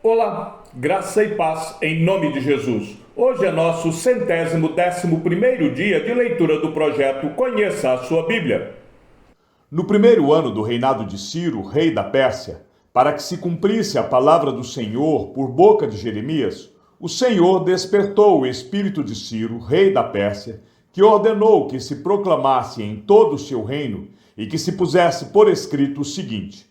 Olá, graça e paz em nome de Jesus. Hoje é nosso 111º dia de leitura do projeto Conheça a Sua Bíblia. No primeiro ano do reinado de Ciro, rei da Pérsia, para que se cumprisse a palavra do Senhor por boca de Jeremias, o Senhor despertou o espírito de Ciro, rei da Pérsia, que ordenou que se proclamasse em todo o seu reino e que se pusesse por escrito o seguinte: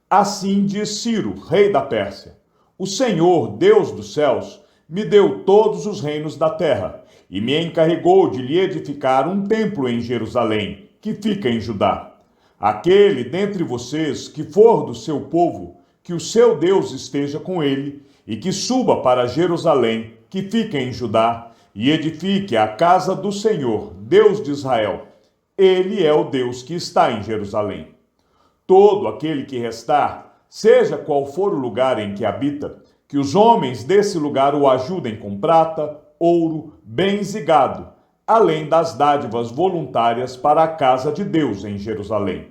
Assim diz Ciro, rei da Pérsia: O Senhor, Deus dos céus, me deu todos os reinos da terra e me encarregou de lhe edificar um templo em Jerusalém, que fica em Judá. Aquele dentre vocês que for do seu povo, que o seu Deus esteja com ele e que suba para Jerusalém, que fica em Judá, e edifique a casa do Senhor, Deus de Israel. Ele é o Deus que está em Jerusalém. Todo aquele que restar, seja qual for o lugar em que habita, que os homens desse lugar o ajudem com prata, ouro, bens e gado, além das dádivas voluntárias para a casa de Deus em Jerusalém.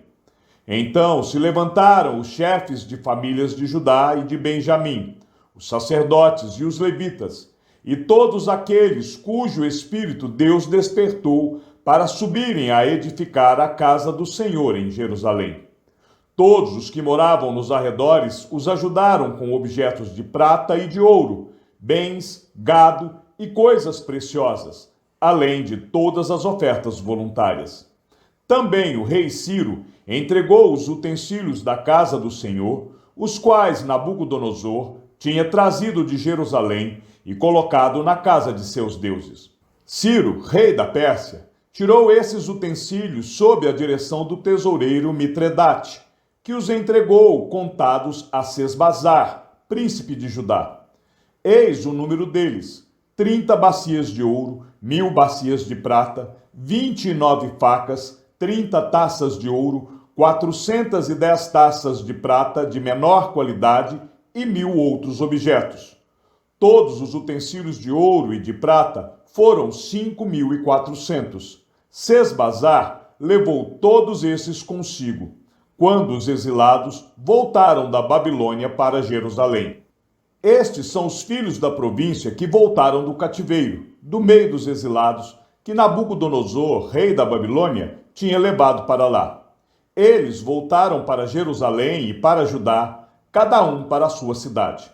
Então se levantaram os chefes de famílias de Judá e de Benjamim, os sacerdotes e os levitas, e todos aqueles cujo espírito Deus despertou para subirem a edificar a casa do Senhor em Jerusalém. Todos os que moravam nos arredores os ajudaram com objetos de prata e de ouro, bens, gado e coisas preciosas, além de todas as ofertas voluntárias. Também o rei Ciro entregou os utensílios da casa do Senhor, os quais Nabucodonosor tinha trazido de Jerusalém e colocado na casa de seus deuses. Ciro, rei da Pérsia, tirou esses utensílios sob a direção do tesoureiro Mitredate, que os entregou contados a Sesbazar, príncipe de Judá. Eis o número deles: 30 bacias de ouro, 1000 bacias de prata, 29 facas, 30 taças de ouro, 410 taças de prata de menor qualidade e 1000 outros objetos. Todos os utensílios de ouro e de prata foram 5.400. Sesbazar levou todos esses consigo, quando os exilados voltaram da Babilônia para Jerusalém. Estes são os filhos da província que voltaram do cativeiro, do meio dos exilados, que Nabucodonosor, rei da Babilônia, tinha levado para lá. Eles voltaram para Jerusalém e para Judá, cada um para a sua cidade.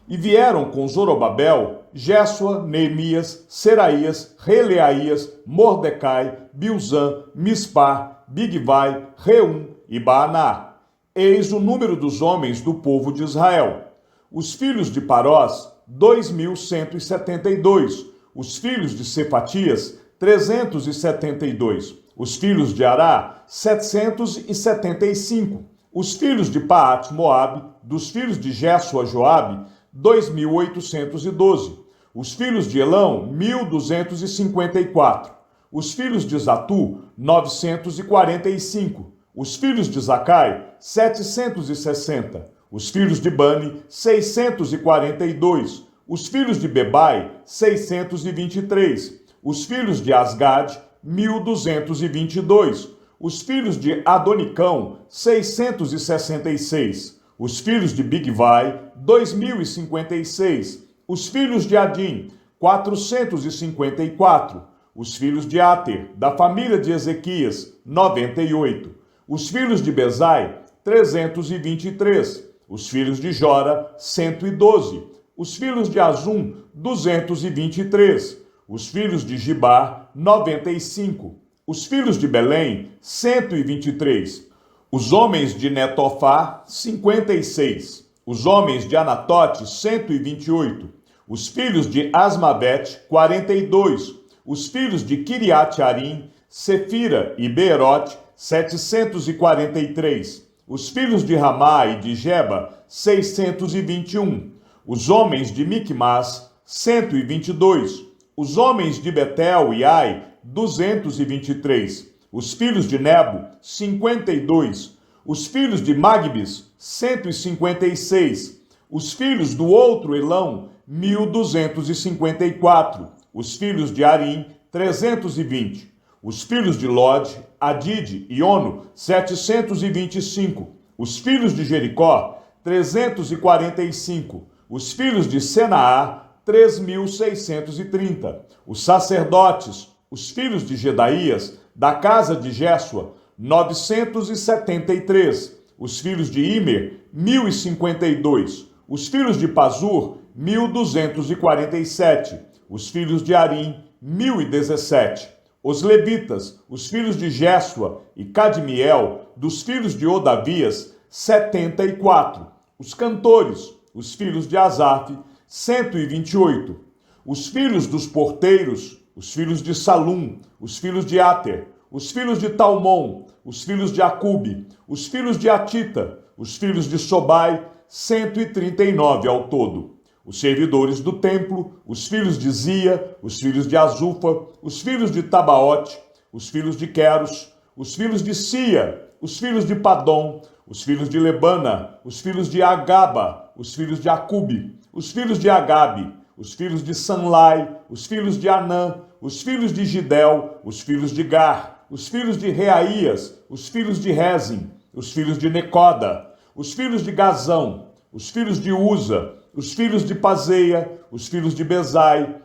E vieram com Zorobabel, Jésua, Neemias, Seraías, Releaías, Mordecai, Bilzã, Mispar, Bigvai, Reum e Baaná. Eis o número dos homens do povo de Israel. Os filhos de Parós, 2.172. Os filhos de Cefatias, 372. Os filhos de Ará, 775. Os filhos de Paate-Moabe, dos filhos de Jésua-Joabe, 2.812. Os filhos de Elão, 1.254. Os filhos de Zatu, 945. Os filhos de Zacai, 760. Os filhos de Bani, 642. Os filhos de Bebai, 623. Os filhos de Asgad, 1.222. Os filhos de Adonicão, 666. Os filhos de Bigvai, 2.056. Os filhos de Adim, 454. Os filhos de Ater, da família de Ezequias, 98. Os filhos de Bezai, 323. Os filhos de Jora, 112. Os filhos de Azum, 223. Os filhos de Gibar, 95. Os filhos de Belém, 123. Os homens de Netofá, 56. Os homens de Anatote, 128. Os filhos de Asmavete, 42. Os filhos de Kiriat-Arim, Sefira e Beerote, 743. Os filhos de Ramá e de Geba, 621. Os homens de Micmas, 122. Os homens de Betel e Ai, 223. Os filhos de Nebo, 52. Os filhos de Magbis, 156. Os filhos do outro Elão, 1.254. Os filhos de Arim, 320. Os filhos de Lod, Adide e Ono, 725. Os filhos de Jericó, 345. Os filhos de Senaá, 3.630. Os sacerdotes, os filhos de Jedaías, da casa de Jésua, 973. Os filhos de Imer, 1.052. Os filhos de Pazur, 1.247. Os filhos de Arim, 1.017. Os levitas, os filhos de Jésua e Cadmiel, dos filhos de Odavias, 74. Os cantores, os filhos de Asaf, 128. Os filhos dos porteiros, os filhos de Salum, os filhos de Ater, os filhos de Talmon, os filhos de Acube, os filhos de Atita, os filhos de Sobai, 139 ao todo. Os servidores do templo, os filhos de Zia, os filhos de Azufa, os filhos de Tabaote, os filhos de Queros, os filhos de Sia, os filhos de Padom, os filhos de Lebana, os filhos de Agaba, os filhos de Acube, os filhos de Agabe, os filhos de Sanlai, os filhos de Anã, os filhos de Gidel, os filhos de Gar, os filhos de Reaías, os filhos de Rezim, os filhos de Necoda, os filhos de Gazão, os filhos de Uza, os filhos de Pazeia, os filhos de Bezai,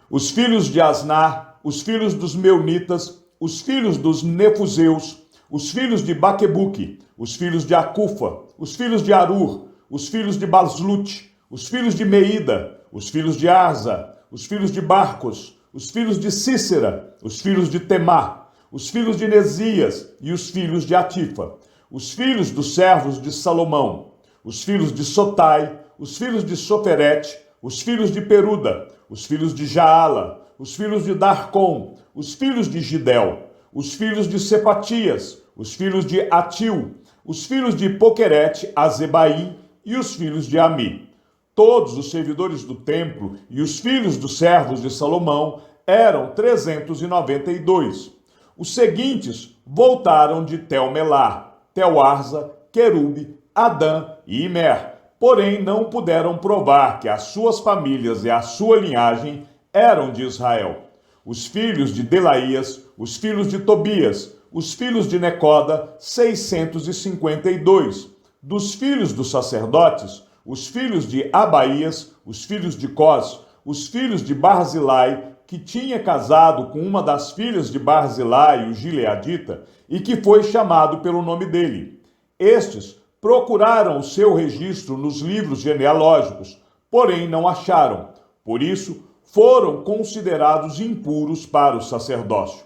os filhos de Asnar, os filhos dos Meunitas, os filhos dos Nefuseus, os filhos de Baquebuque, os filhos de Acufa, os filhos de Arur, os filhos de Baslute, os filhos de Meida, os filhos de Arza, os filhos de Barcos, os filhos de Cícera, os filhos de Temá, os filhos de Nesias e os filhos de Atifa, os filhos dos servos de Salomão, os filhos de Sotai, os filhos de Soferete, os filhos de Peruda, os filhos de Jaala, os filhos de Darcom, os filhos de Gidel, os filhos de Sepatias, os filhos de Atil, os filhos de Poquerete, Azebaim e os filhos de Ami. Todos os servidores do templo e os filhos dos servos de Salomão eram 392. Os seguintes voltaram de Tel-Melá, Tel-Arza, Querube, Adã e Imer, porém não puderam provar que as suas famílias e a sua linhagem eram de Israel. Os filhos de Delaías, os filhos de Tobias, os filhos de Necoda, 652. Dos filhos dos sacerdotes, os filhos de Abaías, os filhos de Cós, os filhos de Barzilai, que tinha casado com uma das filhas de Barzilai, o gileadita, e que foi chamado pelo nome dele. Estes procuraram o seu registro nos livros genealógicos, porém não acharam. Por isso, foram considerados impuros para o sacerdócio.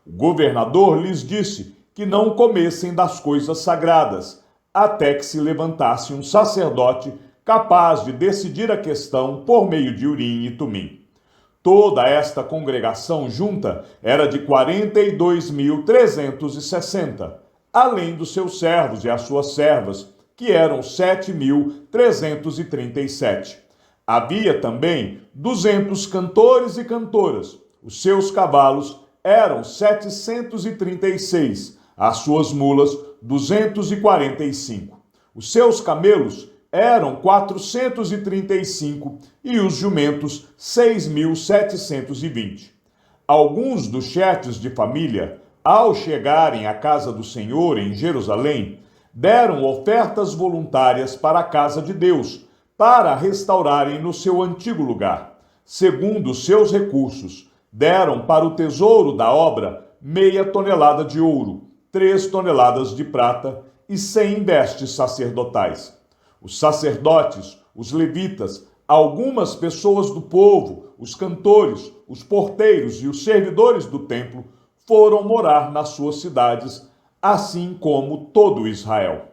O governador lhes disse que não comessem das coisas sagradas, até que se levantasse um sacerdote capaz de decidir a questão por meio de Urim e Tumim. Toda esta congregação junta era de 42.360, além dos seus servos e as suas servas, que eram 7.337. Havia também 200 cantores e cantoras. Os seus cavalos eram 736, as suas mulas 245. Os seus camelos eram 435 e os jumentos 6.720. Alguns dos chefes de família, ao chegarem à casa do Senhor em Jerusalém, deram ofertas voluntárias para a casa de Deus, para restaurarem no seu antigo lugar. Segundo os seus recursos, deram para o tesouro da obra 0,5 tonelada de ouro, 3 toneladas de prata e 100 vestes sacerdotais. Os sacerdotes, os levitas, algumas pessoas do povo, os cantores, os porteiros e os servidores do templo foram morar nas suas cidades, assim como todo Israel.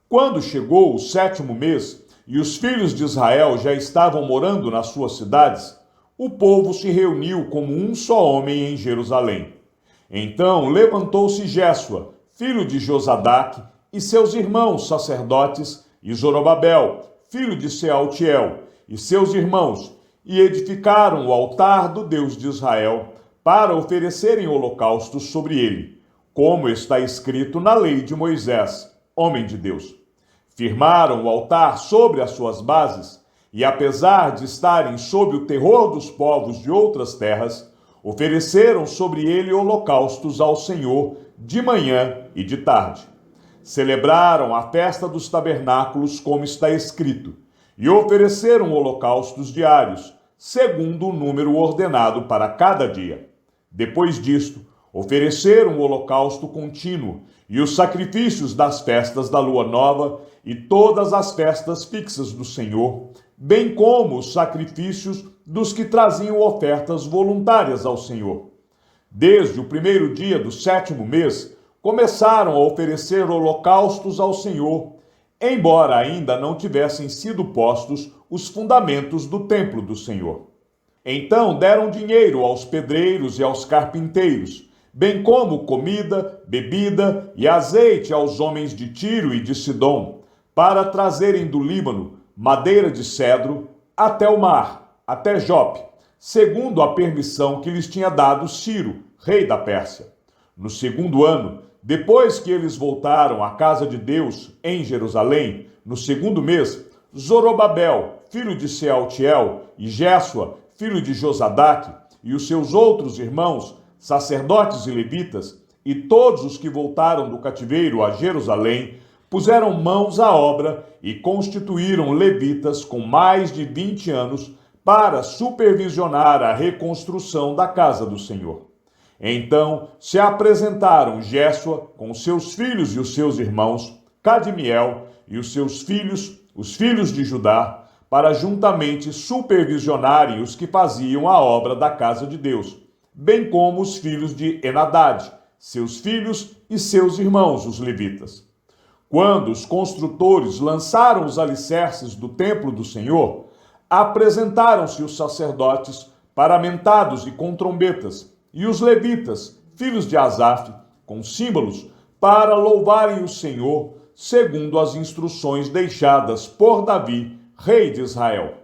Quando chegou o 7º mês e os filhos de Israel já estavam morando nas suas cidades, o povo se reuniu como um só homem em Jerusalém. Então levantou-se Jésua, filho de Josadaque, e seus irmãos sacerdotes, e Zorobabel, filho de Sealtiel, e seus irmãos, e edificaram o altar do Deus de Israel, para oferecerem holocaustos sobre ele, como está escrito na lei de Moisés, homem de Deus. Firmaram o altar sobre as suas bases, e apesar de estarem sob o terror dos povos de outras terras, ofereceram sobre ele holocaustos ao Senhor de manhã e de tarde. Celebraram a festa dos tabernáculos, como está escrito, e ofereceram holocaustos diários, segundo o número ordenado para cada dia. Depois disto, ofereceram o holocausto contínuo e os sacrifícios das festas da lua nova e todas as festas fixas do Senhor, bem como os sacrifícios dos que traziam ofertas voluntárias ao Senhor. Desde o primeiro dia do 7º mês, começaram a oferecer holocaustos ao Senhor, embora ainda não tivessem sido postos os fundamentos do templo do Senhor. Então deram dinheiro aos pedreiros e aos carpinteiros, bem como comida, bebida e azeite aos homens de Tiro e de Sidom, para trazerem do Líbano madeira de cedro até o mar, até Jope, segundo a permissão que lhes tinha dado Ciro, rei da Pérsia. No 2º ano, depois que eles voltaram à casa de Deus em Jerusalém, no 2º mês, Zorobabel, filho de Sealtiel, e Jésua, filho de Josadaque, e os seus outros irmãos, sacerdotes e levitas, e todos os que voltaram do cativeiro a Jerusalém, puseram mãos à obra e constituíram levitas com mais de 20 anos para supervisionar a reconstrução da casa do Senhor. Então se apresentaram Jésua com seus filhos e os seus irmãos, Cadmiel e os seus filhos, os filhos de Judá, para juntamente supervisionarem os que faziam a obra da casa de Deus, bem como os filhos de Enadad, seus filhos e seus irmãos, os levitas. Quando os construtores lançaram os alicerces do templo do Senhor, apresentaram-se os sacerdotes paramentados e com trombetas, e os levitas, filhos de Asaf, com símbolos, para louvarem o Senhor, segundo as instruções deixadas por Davi, rei de Israel.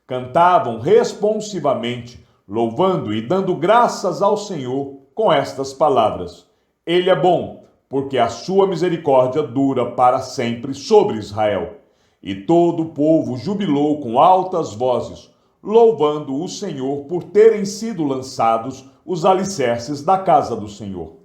Cantavam responsivamente, louvando e dando graças ao Senhor com estas palavras: Ele é bom, porque a sua misericórdia dura para sempre sobre Israel. E todo o povo jubilou com altas vozes, louvando o Senhor por terem sido lançados os alicerces da casa do Senhor.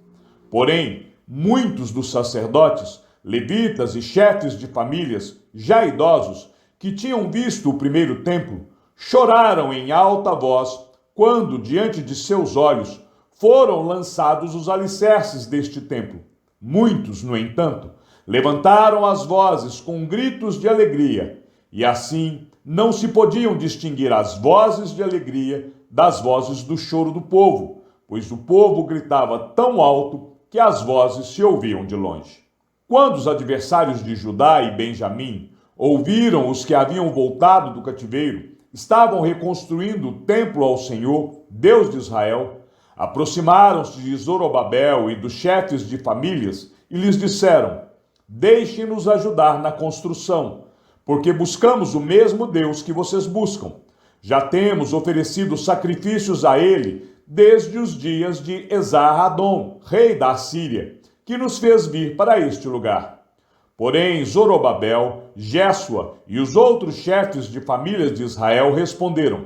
Porém, muitos dos sacerdotes, levitas e chefes de famílias, já idosos, que tinham visto o primeiro templo, choraram em alta voz quando, diante de seus olhos, foram lançados os alicerces deste templo. Muitos, no entanto, levantaram as vozes com gritos de alegria, e assim não se podiam distinguir as vozes de alegria das vozes do choro do povo, pois o povo gritava tão alto que as vozes se ouviam de longe. Quando os adversários de Judá e Benjamim ouviram os que haviam voltado do cativeiro, estavam reconstruindo o templo ao Senhor, Deus de Israel, aproximaram-se de Zorobabel e dos chefes de famílias e lhes disseram: Deixem-nos ajudar na construção, porque buscamos o mesmo Deus que vocês buscam. Já temos oferecido sacrifícios a ele desde os dias de Esar-Hadom, rei da Assíria, que nos fez vir para este lugar. Porém, Zorobabel, Jésua e os outros chefes de famílias de Israel responderam: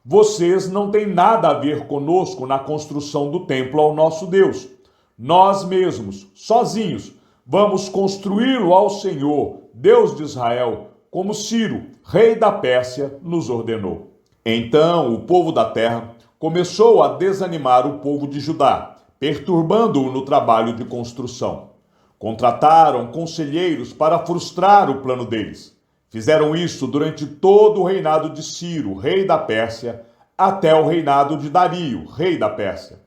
Vocês não têm nada a ver conosco na construção do templo ao nosso Deus. Nós mesmos, sozinhos, vamos construí-lo ao Senhor, Deus de Israel, como Ciro, rei da Pérsia, nos ordenou. Então o povo da terra começou a desanimar o povo de Judá, perturbando-o no trabalho de construção. Contrataram conselheiros para frustrar o plano deles. Fizeram isso durante todo o reinado de Ciro, rei da Pérsia, até o reinado de Dario, rei da Pérsia.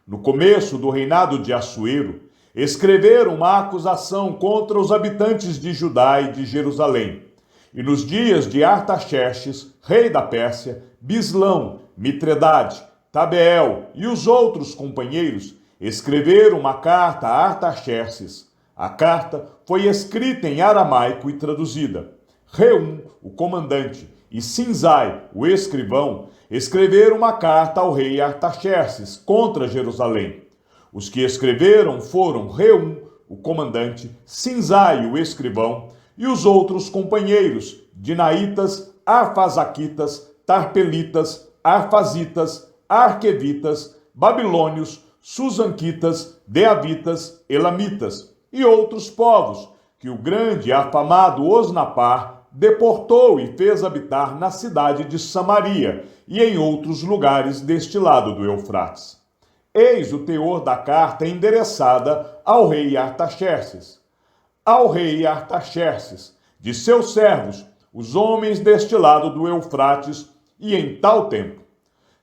No começo do reinado de Assuero, escreveram uma acusação contra os habitantes de Judá e de Jerusalém. E nos dias de Artaxerxes, rei da Pérsia, Bislão, Mitredade, Tabeel e os outros companheiros escreveram uma carta a Artaxerxes. A carta foi escrita em aramaico e traduzida. Reum, o comandante, e Sinzai, o escrivão, escreveram uma carta ao rei Artaxerxes contra Jerusalém. Os que escreveram foram Reum, o comandante, Sinzai, o escrivão, e os outros companheiros, Dinaitas, Arfazaquitas, Tarpelitas, Arfazitas, Arquevitas, Babilônios, Susanquitas, Deavitas, Elamitas e outros povos, que o grande e afamado Osnapar, deportou e fez habitar na cidade de Samaria e em outros lugares deste lado do Eufrates. Eis o teor da carta endereçada ao rei Artaxerxes. Ao rei Artaxerxes, de seus servos, os homens deste lado do Eufrates, e em tal tempo.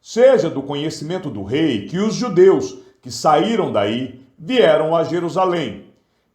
Seja do conhecimento do rei que os judeus que saíram daí vieram a Jerusalém.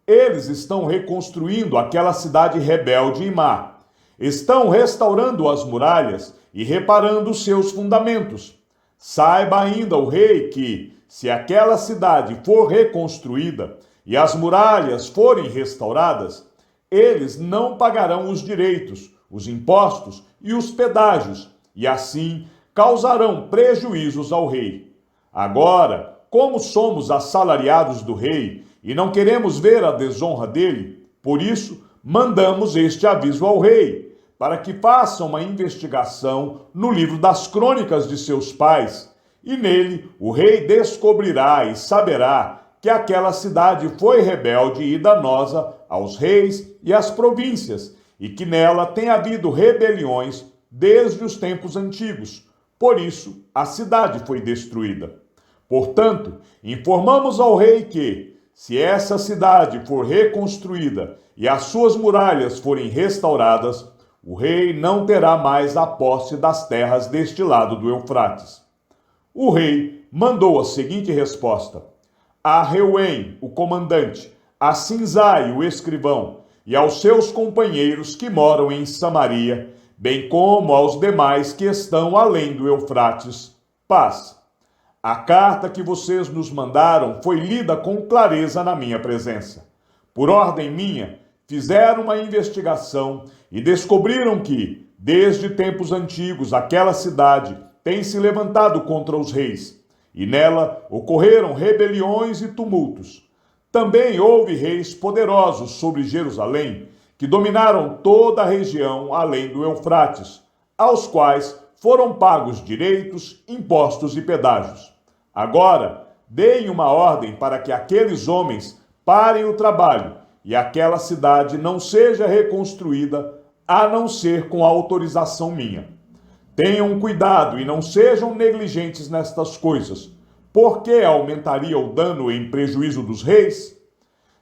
Eles estão reconstruindo aquela cidade rebelde e má. Estão restaurando as muralhas e reparando seus fundamentos. Saiba ainda o rei que, se aquela cidade for reconstruída e as muralhas forem restauradas, eles não pagarão os direitos, os impostos e os pedágios, e assim causarão prejuízos ao rei. Agora, como somos assalariados do rei e não queremos ver a desonra dele, por isso mandamos este aviso ao rei, para que faça uma investigação no livro das crônicas de seus pais, e nele o rei descobrirá e saberá que aquela cidade foi rebelde e danosa aos reis e às províncias, e que nela tem havido rebeliões desde os tempos antigos. Por isso, a cidade foi destruída. Portanto, informamos ao rei que, se essa cidade for reconstruída e as suas muralhas forem restauradas, o rei não terá mais a posse das terras deste lado do Eufrates. O rei mandou a seguinte resposta: a Reuém, o comandante, a Sinzai, o escrivão, e aos seus companheiros que moram em Samaria, bem como aos demais que estão além do Eufrates, paz. A carta que vocês nos mandaram foi lida com clareza na minha presença. Por ordem minha, fizeram uma investigação e descobriram que, desde tempos antigos, aquela cidade tem se levantado contra os reis, e nela ocorreram rebeliões e tumultos. Também houve reis poderosos sobre Jerusalém, que dominaram toda a região além do Eufrates, aos quais foram pagos direitos, impostos e pedágios. Agora, deem uma ordem para que aqueles homens parem o trabalho e aquela cidade não seja reconstruída, a não ser com autorização minha. Tenham cuidado e não sejam negligentes nestas coisas, porque aumentaria o dano em prejuízo dos reis?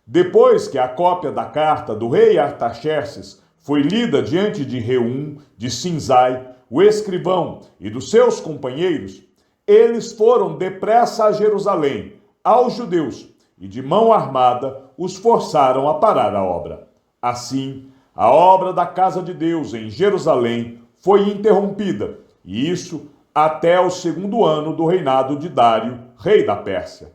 Depois que a cópia da carta do rei Artaxerxes foi lida diante de Reum, de Sinzai, o escrivão, e dos seus companheiros, eles foram depressa a Jerusalém, aos judeus, e de mão armada os forçaram a parar a obra. Assim, a obra da casa de Deus em Jerusalém foi interrompida, e isso até o 2º ano do reinado de Dário, rei da Pérsia.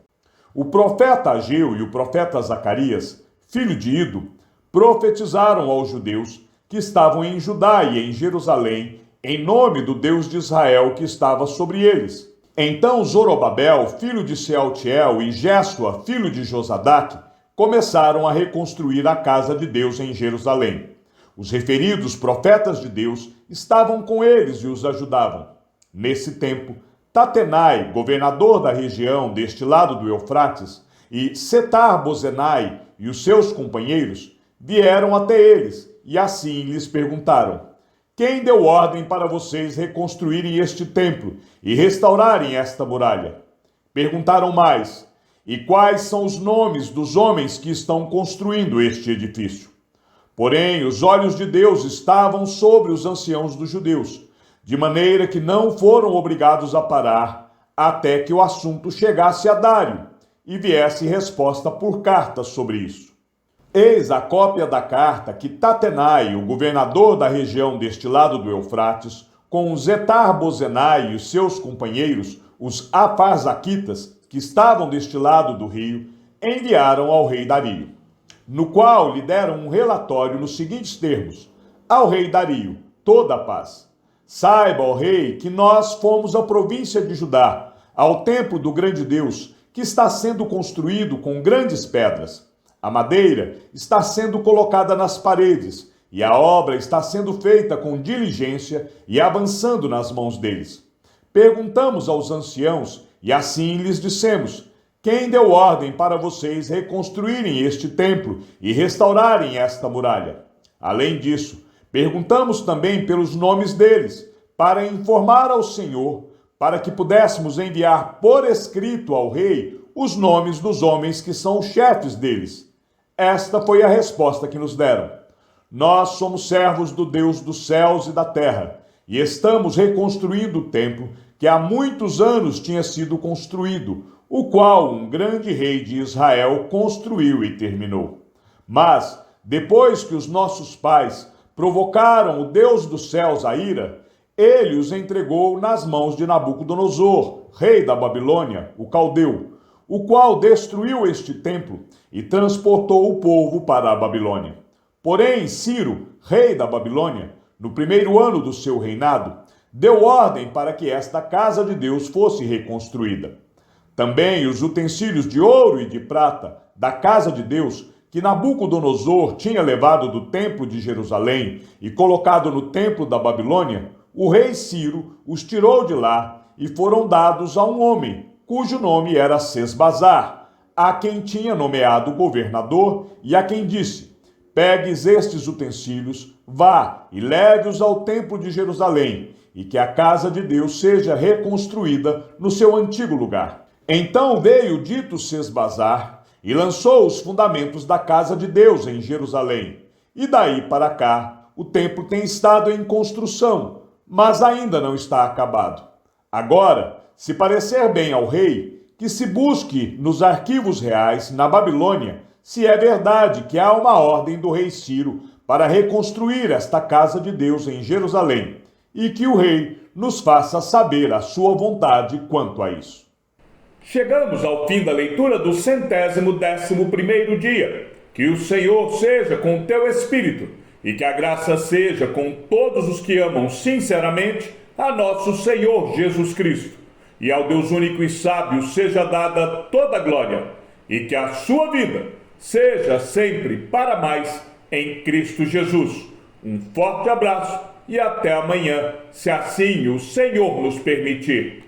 O profeta Ageu e o profeta Zacarias, filho de Ido, profetizaram aos judeus que estavam em Judá e em Jerusalém, em nome do Deus de Israel que estava sobre eles. Então Zorobabel, filho de Sealtiel, e Jéssua, filho de Josadaque, começaram a reconstruir a casa de Deus em Jerusalém. Os referidos profetas de Deus estavam com eles e os ajudavam. Nesse tempo, Tatenai, governador da região deste lado do Eufrates, e Setar-Bozenai e os seus companheiros vieram até eles e assim lhes perguntaram: quem deu ordem para vocês reconstruírem este templo e restaurarem esta muralha? Perguntaram mais: e quais são os nomes dos homens que estão construindo este edifício? Porém, os olhos de Deus estavam sobre os anciãos dos judeus, de maneira que não foram obrigados a parar até que o assunto chegasse a Dário e viesse resposta por carta sobre isso. Eis a cópia da carta que Tatenai, o governador da região deste lado do Eufrates, com Zetar-Bozenai e os seus companheiros, os Afarzaquitas, que estavam deste lado do rio, enviaram ao rei Dario, no qual lhe deram um relatório nos seguintes termos: ao rei Dario, toda a paz. Saiba, ó rei, que nós fomos à província de Judá, ao templo do grande Deus, que está sendo construído com grandes pedras. A madeira está sendo colocada nas paredes, e a obra está sendo feita com diligência e avançando nas mãos deles. Perguntamos aos anciãos, e assim lhes dissemos: quem deu ordem para vocês reconstruírem este templo e restaurarem esta muralha? Além disso, Perguntamos também pelos nomes deles, para informar ao Senhor, para que pudéssemos enviar por escrito ao rei os nomes dos homens que são os chefes deles. Esta foi a resposta que nos deram. Nós somos servos do Deus dos céus e da terra, e estamos reconstruindo o templo que há muitos anos tinha sido construído, o qual um grande rei de Israel construiu e terminou. Mas, depois que os nossos pais provocaram o Deus dos céus à ira, ele os entregou nas mãos de Nabucodonosor, rei da Babilônia, o caldeu, o qual destruiu este templo e transportou o povo para a Babilônia. Porém, Ciro, rei da Babilônia, no primeiro ano do seu reinado, deu ordem para que esta casa de Deus fosse reconstruída. Também os utensílios de ouro e de prata da casa de Deus, que Nabucodonosor tinha levado do templo de Jerusalém e colocado no templo da Babilônia, o rei Ciro os tirou de lá e foram dados a um homem, cujo nome era Sesbazar, a quem tinha nomeado governador e a quem disse: pegues estes utensílios, vá e leve-os ao templo de Jerusalém, e que a casa de Deus seja reconstruída no seu antigo lugar. Então veio o dito Sesbazar e lançou os fundamentos da casa de Deus em Jerusalém. E daí para cá, o templo tem estado em construção, mas ainda não está acabado. Agora, se parecer bem ao rei, que se busque nos arquivos reais na Babilônia se é verdade que há uma ordem do rei Ciro para reconstruir esta casa de Deus em Jerusalém, e que o rei nos faça saber a sua vontade quanto a isso. Chegamos ao fim da leitura do 111º dia. Que o Senhor seja com o teu espírito, e que a graça seja com todos os que amam sinceramente a nosso Senhor Jesus Cristo. E ao Deus único e sábio seja dada toda a glória, e que a sua vida seja sempre para mais em Cristo Jesus. Um forte abraço e até amanhã, se assim o Senhor nos permitir.